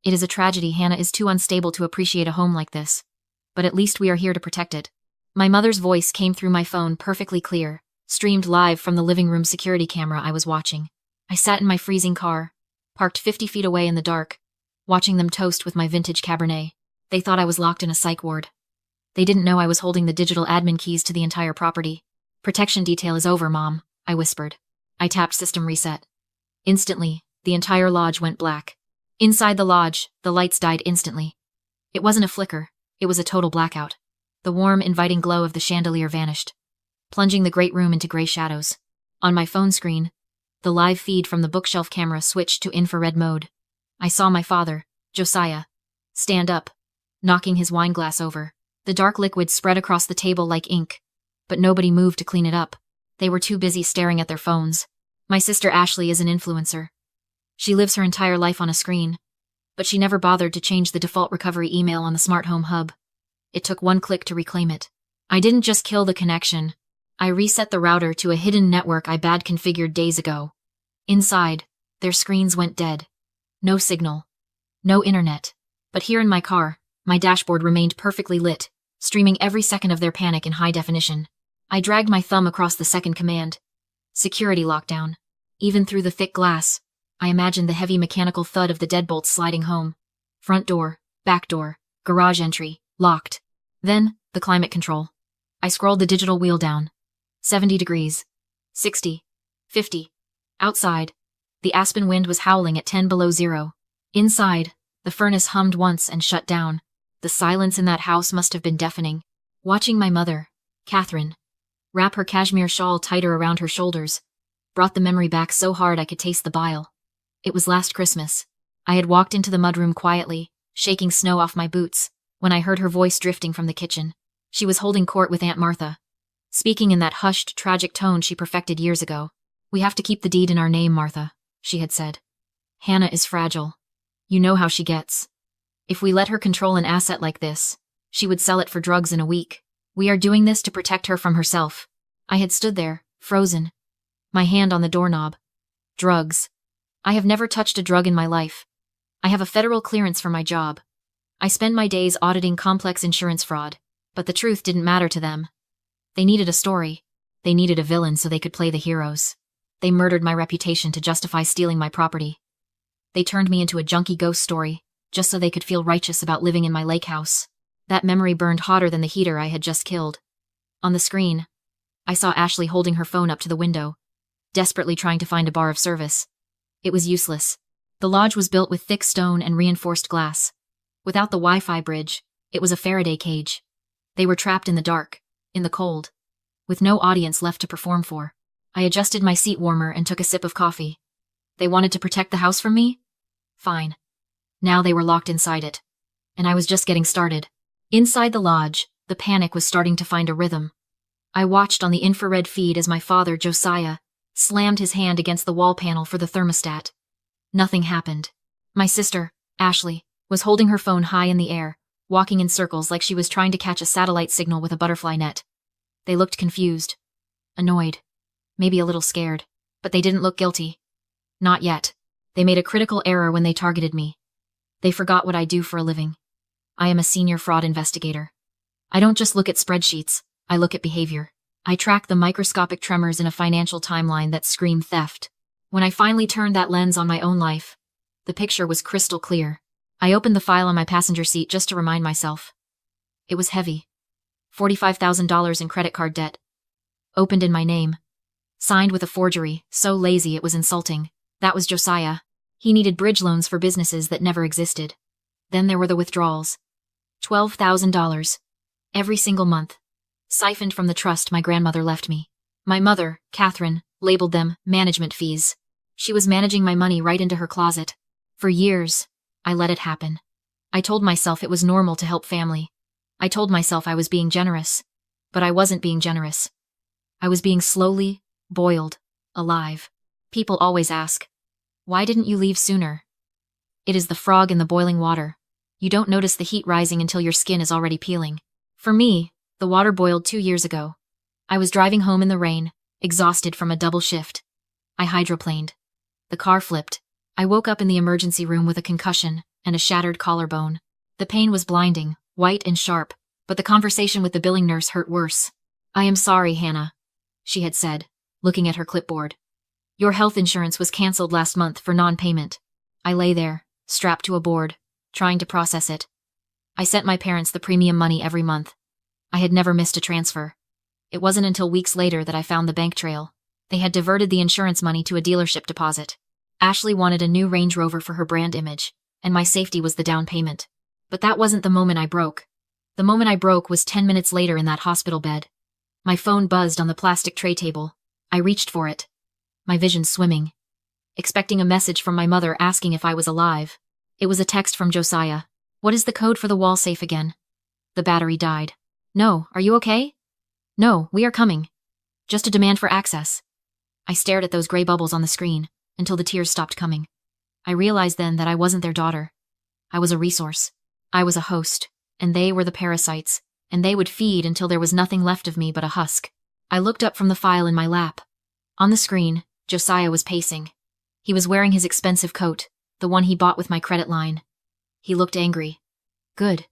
It is a tragedy. Hannah is too unstable to appreciate a home like this. But at least we are here to protect it. My mother's voice came through my phone perfectly clear, streamed live from the living room security camera I was watching. I sat in my freezing car, parked 50 feet away in the dark, watching them toast with my vintage Cabernet. They thought I was locked in a psych ward. They didn't know I was holding the digital admin keys to the entire property. Protection detail is over, Mom, I whispered. I tapped system reset. Instantly, the entire lodge went black. Inside the lodge, the lights died instantly. It wasn't a flicker, it was a total blackout. The warm, inviting glow of the chandelier vanished, plunging the great room into gray shadows. On my phone screen, the live feed from the bookshelf camera switched to infrared mode. I saw my father, Josiah, stand up, knocking his wine glass over. The dark liquid spread across the table like ink, but nobody moved to clean it up. They were too busy staring at their phones. My sister Ashley is an influencer. She lives her entire life on a screen, but she never bothered to change the default recovery email on the smart home hub. It took one click to reclaim it. I didn't just kill the connection. I reset the router to a hidden network I bad configured days ago. Inside, their screens went dead. No signal. No internet. But here in my car, my dashboard remained perfectly lit, streaming every second of their panic in high definition. I dragged my thumb across the second command. Security lockdown. Even through the thick glass, I imagined the heavy mechanical thud of the deadbolts sliding home. Front door, back door, garage entry, locked. Then, the climate control. I scrolled the digital wheel down. 70 degrees. 60. 50. Outside, the aspen wind was howling at 10 below zero. Inside, the furnace hummed once and shut down. The silence in that house must have been deafening. Watching my mother, Catherine, wrap her cashmere shawl tighter around her shoulders, brought the memory back so hard I could taste the bile. It was last Christmas. I had walked into the mudroom quietly, shaking snow off my boots, when I heard her voice drifting from the kitchen. She was holding court with Aunt Martha, speaking in that hushed, tragic tone she perfected years ago. "We have to keep the deed in our name, Martha," she had said. "Hannah is fragile. You know how she gets. If we let her control an asset like this, she would sell it for drugs in a week. We are doing this to protect her from herself." I had stood there, frozen, my hand on the doorknob. Drugs. I have never touched a drug in my life. I have a federal clearance for my job. I spend my days auditing complex insurance fraud, but the truth didn't matter to them. They needed a story. They needed a villain so they could play the heroes. They murdered my reputation to justify stealing my property. They turned me into a junky ghost story, just so they could feel righteous about living in my lake house. That memory burned hotter than the heater I had just killed. On the screen, I saw Ashley holding her phone up to the window, desperately trying to find a bar of service. It was useless. The lodge was built with thick stone and reinforced glass. Without the Wi-Fi bridge, it was a Faraday cage. They were trapped in the dark, in the cold, with no audience left to perform for. I adjusted my seat warmer and took a sip of coffee. They wanted to protect the house from me? Fine. Now they were locked inside it. And I was just getting started. Inside the lodge, the panic was starting to find a rhythm. I watched on the infrared feed as my father, Josiah, slammed his hand against the wall panel for the thermostat. Nothing happened. My sister, Ashley, was holding her phone high in the air, walking in circles like she was trying to catch a satellite signal with a butterfly net. They looked confused, annoyed, maybe a little scared, but they didn't look guilty. Not yet. They made a critical error when they targeted me. They forgot what I do for a living. I am a senior fraud investigator. I don't just look at spreadsheets, I look at behavior. I track the microscopic tremors in a financial timeline that scream theft. When I finally turned that lens on my own life, the picture was crystal clear. I opened the file on my passenger seat just to remind myself. It was heavy. $45,000 in credit card debt. Opened in my name. Signed with a forgery, so lazy it was insulting. That was Josiah. He needed bridge loans for businesses that never existed. Then there were the withdrawals. $12,000. Every single month. Siphoned from the trust my grandmother left me. My mother, Catherine, labeled them management fees. She was managing my money right into her closet. For years, I let it happen. I told myself it was normal to help family. I told myself I was being generous. But I wasn't being generous. I was being slowly boiled alive. People always ask, "Why didn't you leave sooner?" It is the frog in the boiling water. You don't notice the heat rising until your skin is already peeling. For me, the water boiled 2 years ago. I was driving home in the rain, exhausted from a double shift. I hydroplaned. The car flipped. I woke up in the emergency room with a concussion, and a shattered collarbone. The pain was blinding, white and sharp, but the conversation with the billing nurse hurt worse. "I am sorry, Hannah," she had said, looking at her clipboard. "Your health insurance was canceled last month for non-payment." I lay there, strapped to a board, trying to process it. I sent my parents the premium money every month. I had never missed a transfer. It wasn't until weeks later that I found the bank trail. They had diverted the insurance money to a dealership deposit. Ashley wanted a new Range Rover for her brand image, and my safety was the down payment. But that wasn't the moment I broke. The moment I broke was 10 minutes later in that hospital bed. My phone buzzed on the plastic tray table. I reached for it, my vision swimming, expecting a message from my mother asking if I was alive. It was a text from Josiah. "What is the code for the wall safe again?" The battery died. "No, are you okay?" "No, we are coming. Just a demand for access." I stared at those gray bubbles on the screen until the tears stopped coming. I realized then that I wasn't their daughter. I was a resource. I was a host, and they were the parasites, and they would feed until there was nothing left of me but a husk. I looked up from the file in my lap. On the screen, Josiah was pacing. He was wearing his expensive coat, the one he bought with my credit line. He looked angry. Good.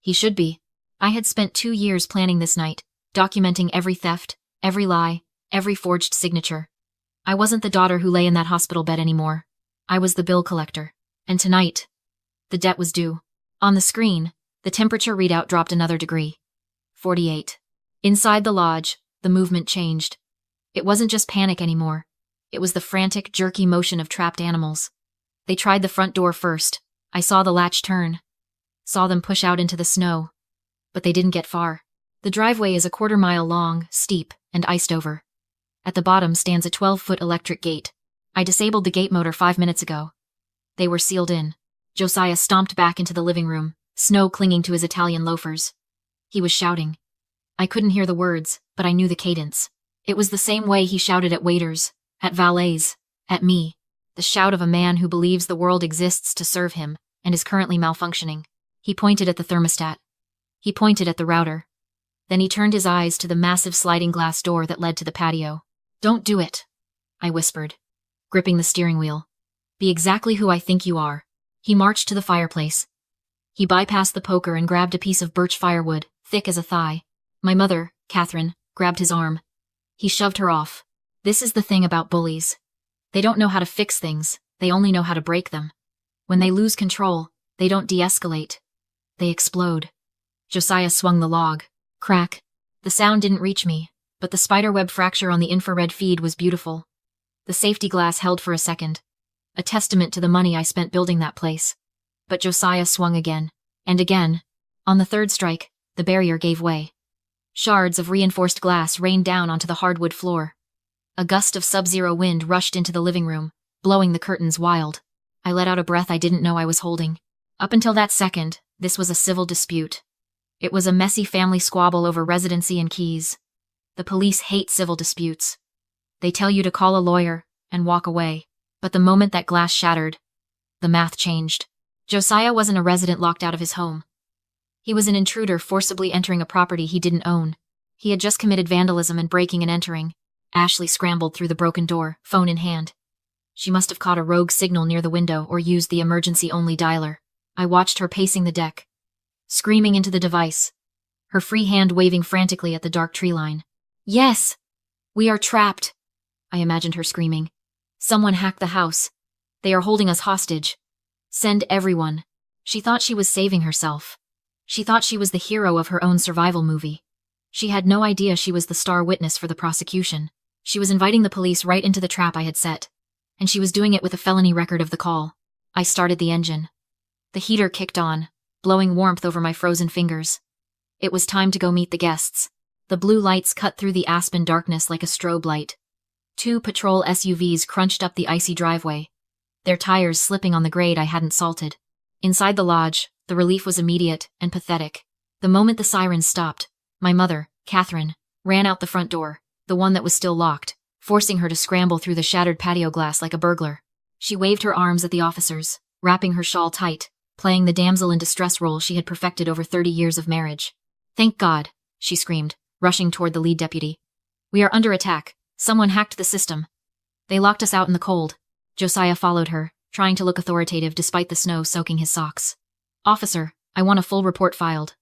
He should be. I had spent 2 years planning this night, documenting every theft, every lie, every forged signature. I wasn't the daughter who lay in that hospital bed anymore. I was the bill collector. And tonight, the debt was due. On the screen, the temperature readout dropped another degree. 48. Inside the lodge, the movement changed. It wasn't just panic anymore. It was the frantic, jerky motion of trapped animals. They tried the front door first. I saw the latch turn. Saw them push out into the snow. But they didn't get far. The driveway is a 1/4 mile long, steep, and iced over. At the bottom stands a 12-foot electric gate. I disabled the gate motor 5 minutes ago. They were sealed in. Josiah stomped back into the living room, snow clinging to his Italian loafers. He was shouting. I couldn't hear the words, but I knew the cadence. It was the same way he shouted at waiters, at valets, at me. The shout of a man who believes the world exists to serve him and is currently malfunctioning. He pointed at the thermostat. He pointed at the router. Then he turned his eyes to the massive sliding glass door that led to the patio. Don't do it, I whispered, gripping the steering wheel. Be exactly who I think you are. He marched to the fireplace. He bypassed the poker and grabbed a piece of birch firewood, thick as a thigh. My mother, Catherine, grabbed his arm. He shoved her off. This is the thing about bullies. They don't know how to fix things, they only know how to break them. When they lose control, they don't de-escalate. They explode. Josiah swung the log. Crack. The sound didn't reach me, but the spiderweb fracture on the infrared feed was beautiful. The safety glass held for a second, a testament to the money I spent building that place. But Josiah swung again, and again. On the third strike, the barrier gave way. Shards of reinforced glass rained down onto the hardwood floor. A gust of sub-zero wind rushed into the living room, blowing the curtains wild. I let out a breath I didn't know I was holding. Up until that second, this was a civil dispute. It was a messy family squabble over residency and keys. The police hate civil disputes. They tell you to call a lawyer and walk away. But the moment that glass shattered, the math changed. Josiah wasn't a resident locked out of his home. He was an intruder forcibly entering a property he didn't own. He had just committed vandalism and breaking and entering. Ashley scrambled through the broken door, phone in hand. She must have caught a rogue signal near the window or used the emergency-only dialer. I watched her pacing the deck, screaming into the device, her free hand waving frantically at the dark tree line. Yes! We are trapped! I imagined her screaming. Someone hacked the house. They are holding us hostage. Send everyone. She thought she was saving herself. She thought she was the hero of her own survival movie. She had no idea she was the star witness for the prosecution. She was inviting the police right into the trap I had set. And she was doing it with a felony record of the call. I started the engine. The heater kicked on, blowing warmth over my frozen fingers. It was time to go meet the guests. The blue lights cut through the aspen darkness like a strobe light. 2 patrol SUVs crunched up the icy driveway, their tires slipping on the grade I hadn't salted. Inside the lodge, the relief was immediate and pathetic. The moment the sirens stopped, my mother, Catherine, ran out the front door, the one that was still locked, forcing her to scramble through the shattered patio glass like a burglar. She waved her arms at the officers, wrapping her shawl tight, playing the damsel in distress role she had perfected over 30 years of marriage. Thank God, she screamed, rushing toward the lead deputy. We are under attack. Someone hacked the system. They locked us out in the cold. Josiah followed her, trying to look authoritative despite the snow soaking his socks. Officer, I want a full report filed.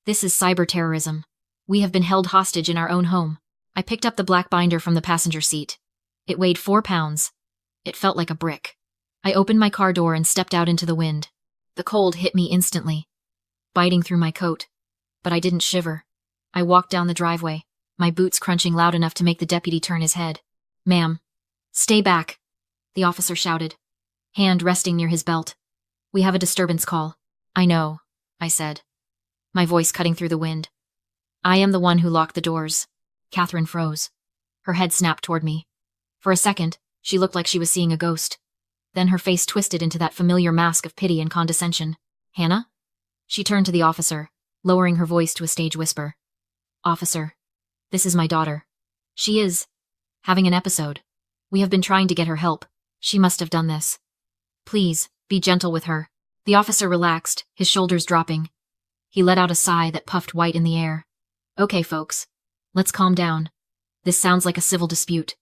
This is cyber terrorism. We have been held hostage in our own home. I picked up the black binder from the passenger seat. It weighed 4 pounds. It felt like a brick. I opened my car door and stepped out into the wind. The cold hit me instantly, biting through my coat. But I didn't shiver. I walked down the driveway, my boots crunching loud enough to make the deputy turn his head. Ma'am. Stay back, the officer shouted, hand resting near his belt. We have a disturbance call. I know, I said, my voice cutting through the wind. I am the one who locked the doors. Catherine froze. Her head snapped toward me. For a second, she looked like she was seeing a ghost. Then her face twisted into that familiar mask of pity and condescension. Hannah? She turned to the officer, lowering her voice to a stage whisper. Officer, this is my daughter. She is having an episode. We have been trying to get her help. She must have done this. Please, be gentle with her. The officer relaxed, his shoulders dropping. He let out a sigh that puffed white in the air. Okay, folks. Let's calm down. This sounds like a civil dispute.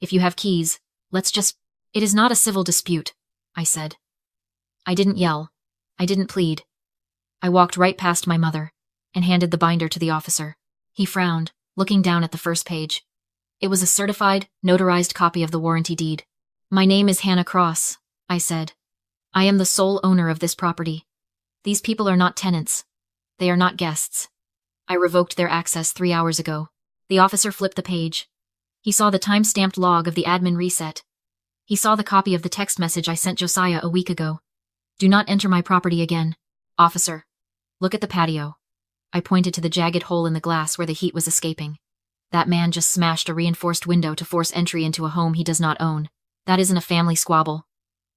If you have keys, let's just... It is not a civil dispute, I said. I didn't yell. I didn't plead. I walked right past my mother and handed the binder to the officer. He frowned, looking down at the first page. It was a certified, notarized copy of the warranty deed. My name is Hannah Cross, I said. I am the sole owner of this property. These people are not tenants. They are not guests. I revoked their access 3 hours ago. The officer flipped the page. He saw the time-stamped log of the admin reset. He saw the copy of the text message I sent Josiah a week ago. Do not enter my property again. Officer, look at the patio. I pointed to the jagged hole in the glass where the heat was escaping. That man just smashed a reinforced window to force entry into a home he does not own. That isn't a family squabble.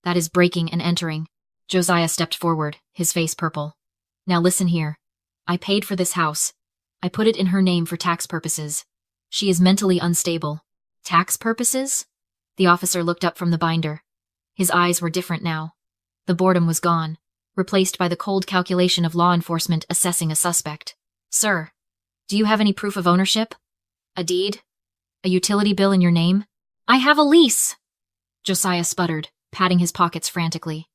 That is breaking and entering. Josiah stepped forward, his face purple. Now listen here. I paid for this house. I put it in her name for tax purposes. She is mentally unstable. Tax purposes? The officer looked up from the binder. His eyes were different now. The boredom was gone, replaced by the cold calculation of law enforcement assessing a suspect. Sir, do you have any proof of ownership? A deed? A utility bill in your name? I have a lease! Josiah sputtered, patting his pockets frantically.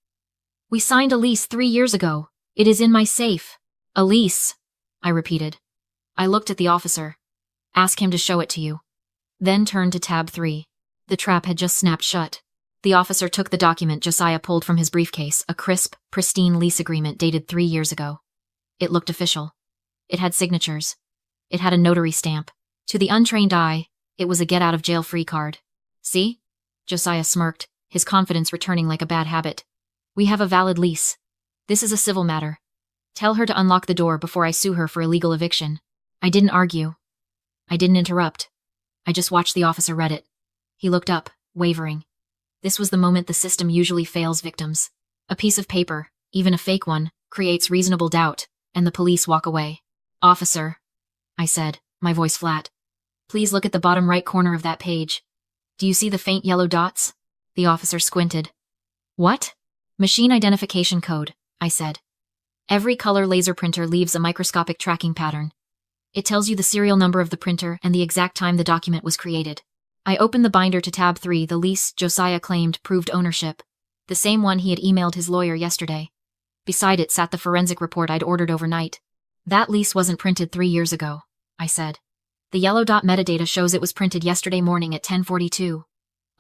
We signed a lease 3 years ago. It is in my safe. A lease, I repeated. I looked at the officer. Ask him to show it to you. Then turned to tab 3. The trap had just snapped shut. The officer took the document Josiah pulled from his briefcase, a crisp, pristine lease agreement dated 3 years ago. It looked official. It had signatures. It had a notary stamp. To the untrained eye, it was a get-out-of-jail-free card. See? Josiah smirked, his confidence returning like a bad habit. We have a valid lease. This is a civil matter. Tell her to unlock the door before I sue her for illegal eviction. I didn't argue. I didn't interrupt. I just watched the officer read it. He looked up, wavering. This was the moment the system usually fails victims. A piece of paper, even a fake one, creates reasonable doubt, and the police walk away. Officer, I said, my voice flat. Please look at the bottom right corner of that page. Do you see the faint yellow dots? The officer squinted. What? Machine identification code, I said. Every color laser printer leaves a microscopic tracking pattern. It tells you the serial number of the printer and the exact time the document was created. I opened the binder to tab 3. The lease Josiah claimed proved ownership. The same one he had emailed his lawyer yesterday. Beside it sat the forensic report I'd ordered overnight. That lease wasn't printed 3 years ago, I said. The yellow dot metadata shows it was printed yesterday morning at 10:42.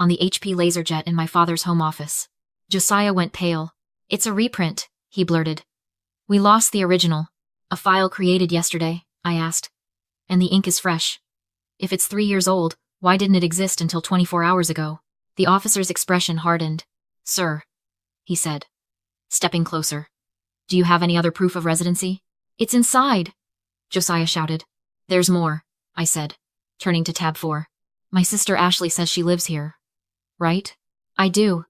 On the HP LaserJet in my father's home office. Josiah went pale. It's a reprint, he blurted. We lost the original. A file created yesterday, I asked. And the ink is fresh. If it's 3 years old, why didn't it exist until 24 hours ago? The officer's expression hardened. Sir, he said, stepping closer. Do you have any other proof of residency? It's inside, Josiah shouted. There's more, I said, turning to tab 4. My sister Ashley says she lives here. Right? I do,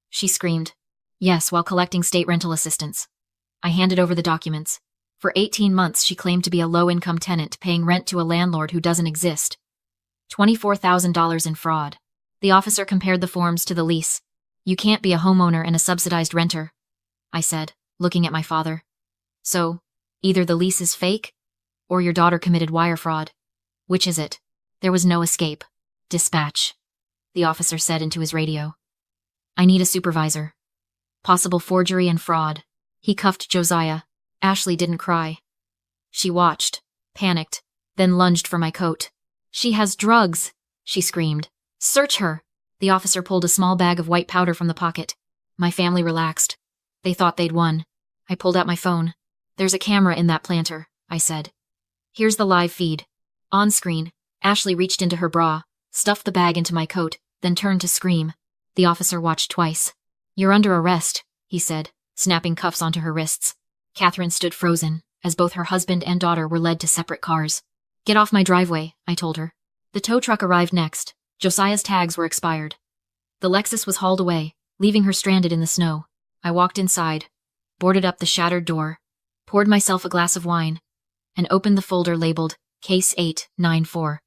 she screamed. Yes, while collecting state rental assistance. I handed over the documents. For 18 months she claimed to be a low-income tenant paying rent to a landlord who doesn't exist. $24,000 in fraud. The officer compared the forms to the lease. You can't be a homeowner and a subsidized renter, I said, looking at my father. So, either the lease is fake, or your daughter committed wire fraud. Which is it? There was no escape. Dispatch, the officer said into his radio. I need a supervisor. Possible forgery and fraud. He cuffed Josiah. Ashley didn't cry. She watched, panicked, then lunged for my coat. "She has drugs," she screamed. "Search her." The officer pulled a small bag of white powder from the pocket. My family relaxed. They thought they'd won. I pulled out my phone. "There's a camera in that planter," I said. "Here's the live feed." On screen, Ashley reached into her bra, stuffed the bag into my coat, then turned to scream. The officer watched twice. "You're under arrest," he said, snapping cuffs onto her wrists. Catherine stood frozen, as both her husband and daughter were led to separate cars. "Get off my driveway," I told her. The tow truck arrived next. Josiah's tags were expired. The Lexus was hauled away, leaving her stranded in the snow. I walked inside, boarded up the shattered door, poured myself a glass of wine, and opened the folder labeled Case 894.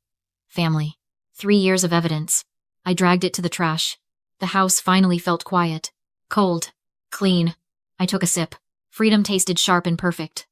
Family. 3 years of evidence. I dragged it to the trash. The house finally felt quiet. Cold. Clean. I took a sip. Freedom tasted sharp and perfect.